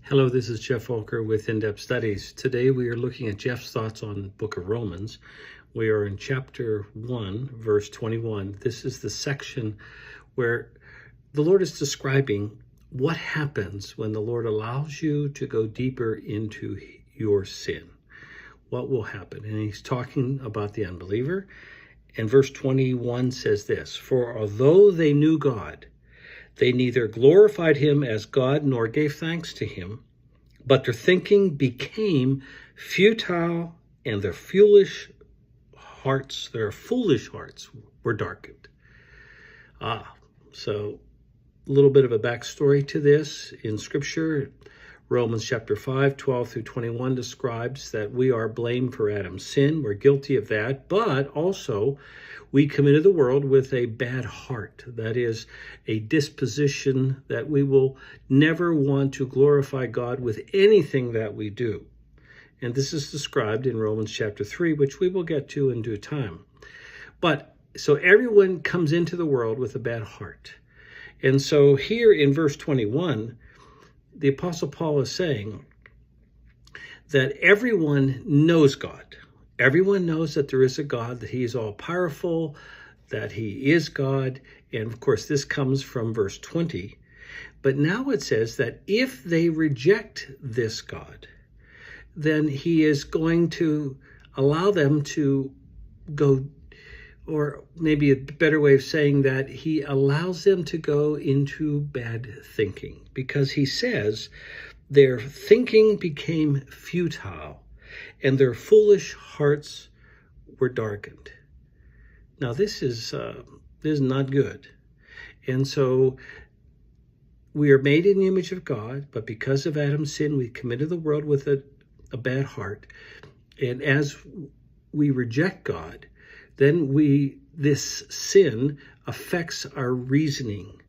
Hello, this is Geoff with In-Depth Studies. Today we are looking at Geoff's thoughts on the book of Romans. We are in chapter 1, verse 21. This is the section where the Lord is describing what happens when the Lord allows you to go deeper into your sin. What will happen? And he's talking about the unbeliever. And verse 21 says this, "For although they knew God, they neither glorified him as God nor gave thanks to him, but their thinking became futile, and their foolish hearts were darkened." So a little bit of a backstory to this in Scripture. Romans chapter 5, 12 through 21 describes that we are blamed for Adam's sin. We're guilty of that, but also we come into the world with a bad heart. That is a disposition that we will never want to glorify God with anything that we do. And this is described in Romans chapter 3, which we will get to in due time. But so everyone comes into the world with a bad heart. And so here in verse 21, the Apostle Paul is saying that everyone knows God. Everyone knows that there is a God, that he is all-powerful, that he is God. And of course, this comes from verse 20. But now it says that if they reject this God, then he is going to allow them to go, or maybe a better way of saying that, he allows them to go into bad thinking, because he says their thinking became futile and their foolish hearts were darkened. Now this is not good. And so we are made in the image of God, but because of Adam's sin, we come into the world with a bad heart. And as we reject God, then this sin affects our reasoning,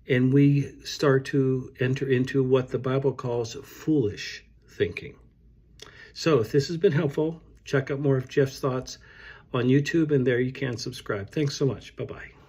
and we start to enter into what the Bible calls foolish thinking. So if this has been helpful, check out more of Geoff's thoughts on YouTube, and there you can subscribe. Thanks so much. Bye-bye.